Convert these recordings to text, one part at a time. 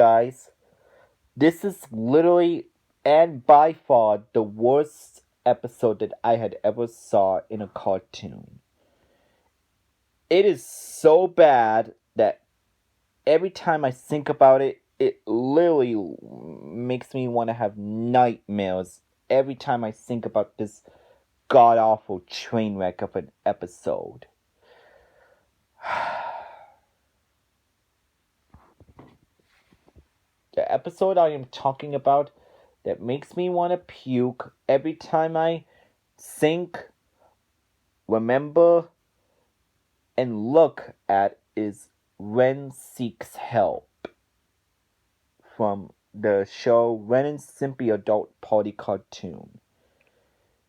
guys. This is literally and by far the worst episode that I had ever saw in a cartoon. It is so bad that every time I think about it, it literally makes me want to have nightmares every time I think about this god awful train wreck of an episode. The episode I am talking about that makes me want to puke every time I think, remember, and look at is Ren Seeks Help from the show Ren and Stimpy Adult Party Cartoon.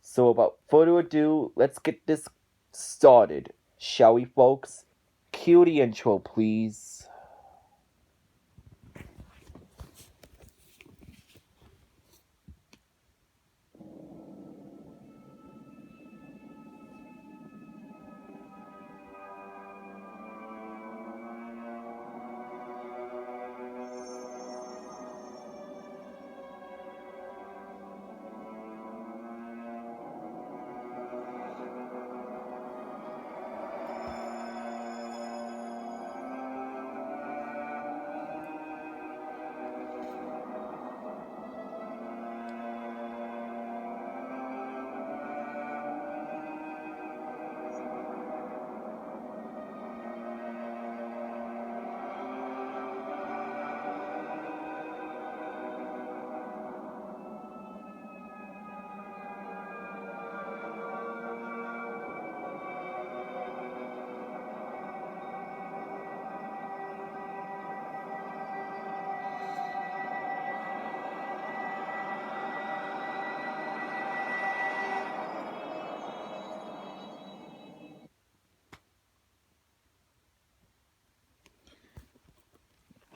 So without further ado, let's get this started, shall we, folks? Cue the intro, please.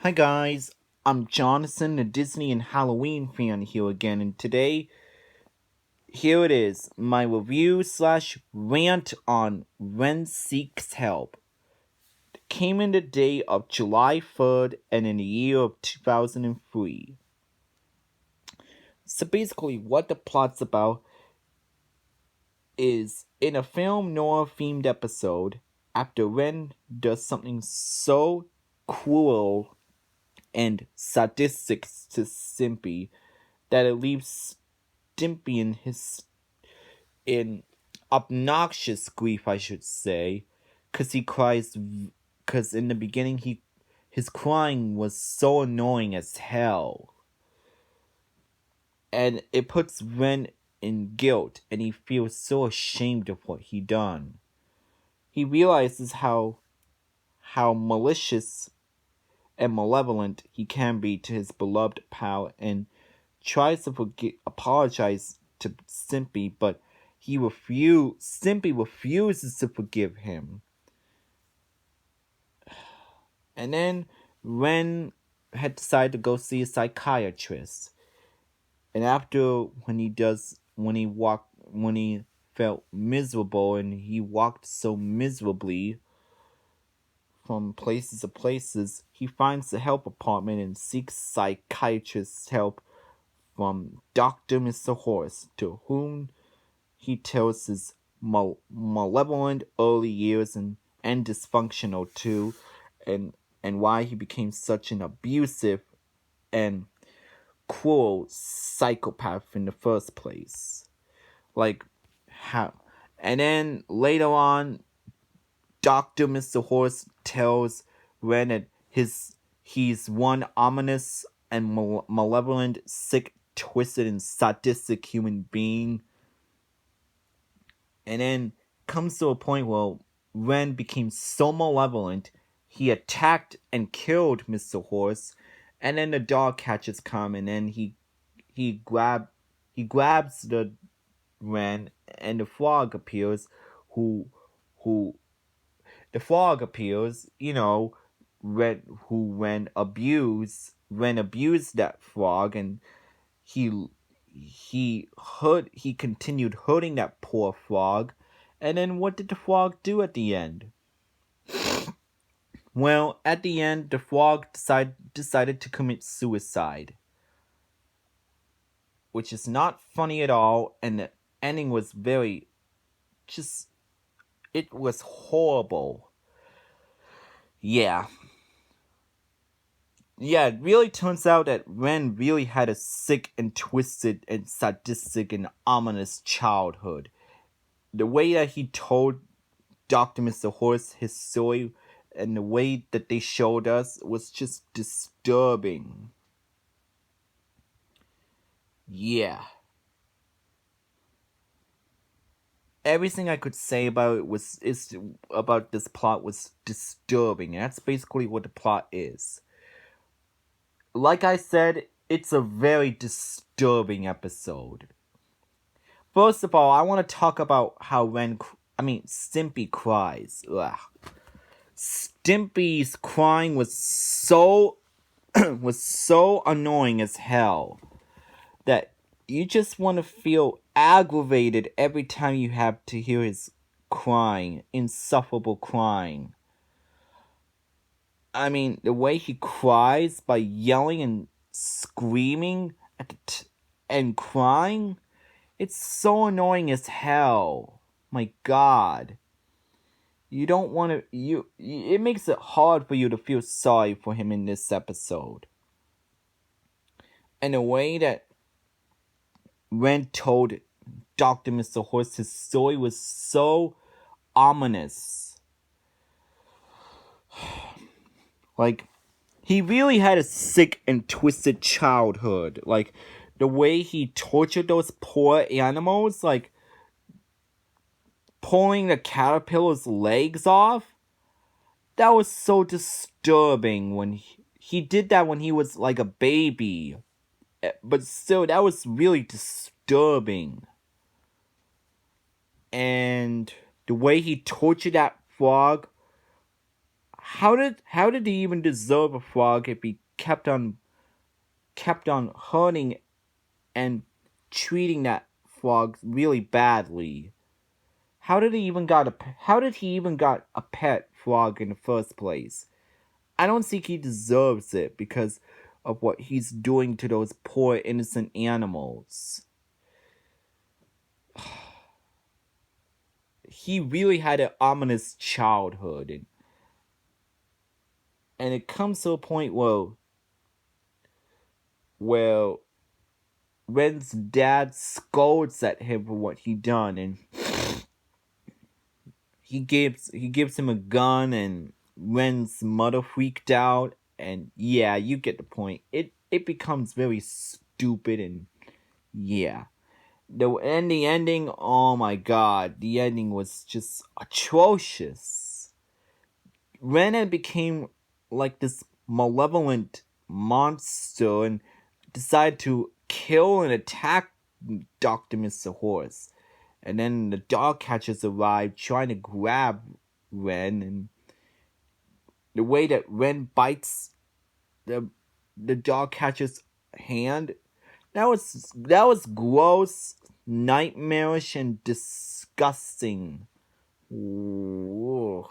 Hi guys, I'm Jonathan, a Disney and Halloween fan here again, and today, here it is, my review slash rant on Ren Seeks Help. It came in the day of July 3rd and in the year of 2003. So basically, what the plot's about is, in a film noir themed episode, after Ren does something so cruel and sadistic to Stimpy that it leaves Stimpy in obnoxious grief, I should say, because he cries. Because in the beginning, his crying was so annoying as hell, and it puts Ren in guilt, and he feels so ashamed of what he done. He realizes how malicious and malevolent he can be to his beloved pal, and tries to apologize to Stimpy, but Stimpy refuses to forgive him. And then Ren had decided to go see a psychiatrist. And after when he felt miserable and he walked so miserably from places to places, he finds the help apartment and seeks psychiatrist's help from Dr. Mr. Horse, to whom he tells his malevolent early years and dysfunctional too, and why he became such an abusive and cruel psychopath in the first place. Like how, and then later on, Dr. Mr. Horse tells Ren that he's one ominous and malevolent, sick, twisted, and sadistic human being. And then comes to a point where Ren became so malevolent, he attacked and killed Mr. Horse, and then the dog catchers come, and then he grabs the Ren, and the frog appears, who the frog appears, Ren abused that frog, and he continued hurting that poor frog. And then what did the frog do at the end? Well, at the end, the frog decided to commit suicide, which is not funny at all, and the ending was very just it was horrible. Yeah. Yeah, it really turns out that Ren really had a sick and twisted and sadistic and ominous childhood. The way that he told Dr. Mr. Horse his story and the way that they showed us was just disturbing. Yeah. Everything I could say about it was is about this plot was disturbing, and that's basically what the plot is. Like I said, it's a very disturbing episode. First of all, I want to talk about how Stimpy cries. Ugh. Stimpy's crying was so was so annoying as hell that you just want to feel aggravated every time you have to hear his crying, insufferable crying. I mean, the way he cries by yelling and screaming and crying, it's so annoying as hell. My God. You don't want to it makes it hard for you to feel sorry for him in this episode. And the way that Ren told Dr. Mr. Horse his story was so ominous. Like, he really had a sick and twisted childhood. Like, the way he tortured those poor animals, like pulling the caterpillar's legs off. That was so disturbing when he did that when he was like a baby. But still, that was really disturbing. And the way he tortured that frog. How did he even deserve a frog if he kept on hurting and treating that frog really badly? How did he even got a pet frog in the first place? I don't think he deserves it because of what he's doing to those poor innocent animals. He really had an ominous childhood, and it comes to a point where Ren's dad scolds at him for what he done, and he gives him a gun, and Ren's mother freaked out, and yeah, you get the point. It becomes very stupid, and yeah. The ending, oh my God, the ending was just atrocious. Ren had became like this malevolent monster and decided to kill and attack Dr. Mr. Horse. And then the dog catchers arrived trying to grab Ren, and the way that Ren bites the dog catcher's hand, that was gross, nightmarish, and disgusting. Ooh.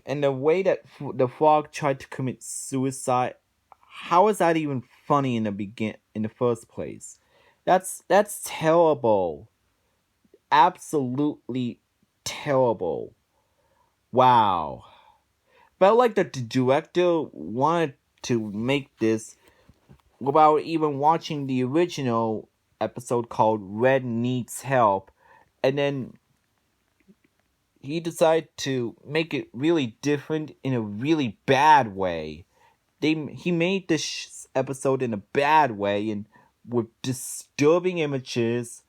And the way that the frog tried to commit suicide, how is that even funny in the first place? That's terrible. Absolutely terrible. Wow. Felt like the director wanted to make this without even watching the original episode called Red Needs Help, and then he decided to make it really different in a really bad way. He made this episode in a bad way and with disturbing images,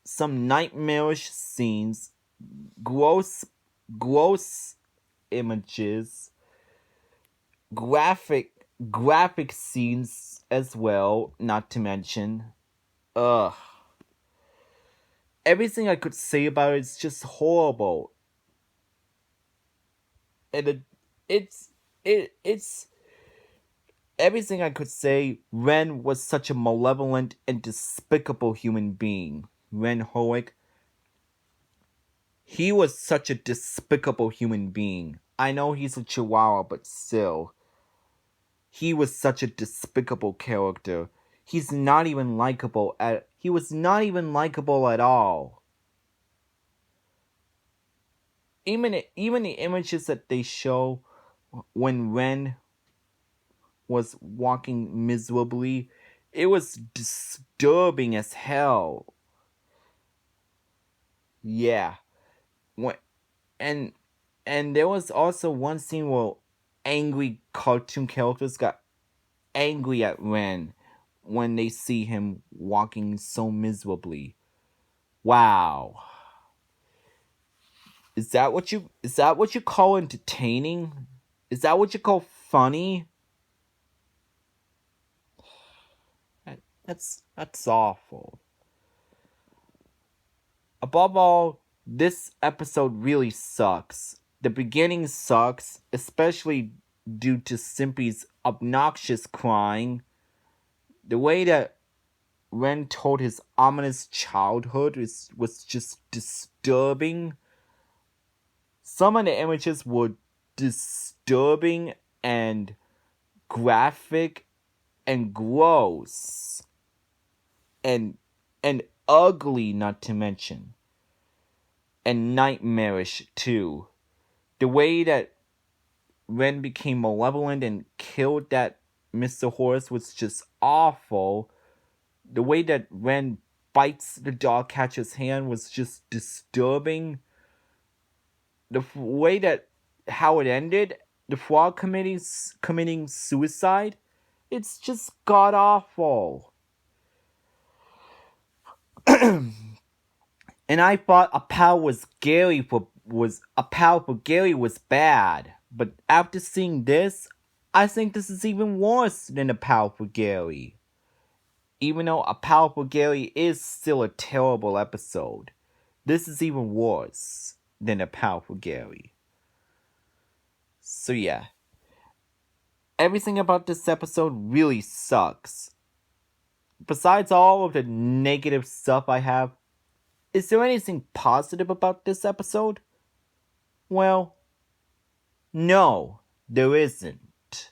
some nightmarish scenes, gross images, graphic scenes as well, not to mention. Ugh. Everything I could say about it is just horrible. And it's everything I could say. Ren was such a malevolent and despicable human being. Ren Hoek. He was such a despicable human being. I know he's a chihuahua, but still. He was such a despicable character. He was not even likable at all. Even the images that they show when Ren was walking miserably, it was disturbing as hell. Yeah. When, and and there was also one scene where angry cartoon characters got angry at Ren when they see him walking so miserably. Wow. Is that what you call entertaining? Is that what you call funny? That's awful. Above all, this episode really sucks. The beginning sucks, especially due to Simpy's obnoxious crying. The way that Ren told his ominous childhood was just disturbing. Some of the images were disturbing and graphic and gross and ugly, not to mention, and nightmarish too. The way that Ren became malevolent and killed that Mr. Horse was just awful. The way that Ren bites the dog catcher's hand was just disturbing. The way that how it ended, the frog committing suicide, it's just god awful. And I thought a pal for Gary was bad, but after seeing this, I think this is even worse than a pal for Gary. Even though a pal for Gary is still a terrible episode, this is even worse than a pal for Gary. So yeah, everything about this episode really sucks. Besides all of the negative stuff I have, is there anything positive about this episode? Well, no, there isn't.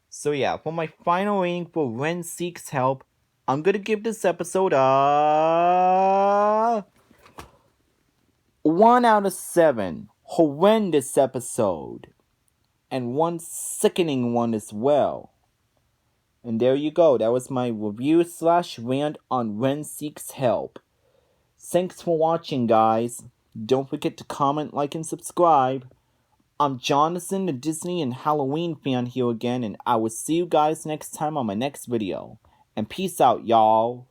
So yeah, for my final rating for Ren Seeks Help, I'm gonna give this episode a 1 out of 7. Horrendous episode. And one sickening one as well. And there you go, that was my review / rant on Ren Seeks Help. Thanks for watching, guys. Don't forget to comment, like, and subscribe. I'm Jonathan, the Disney and Halloween fan here again, and I will see you guys next time on my next video. And peace out, y'all.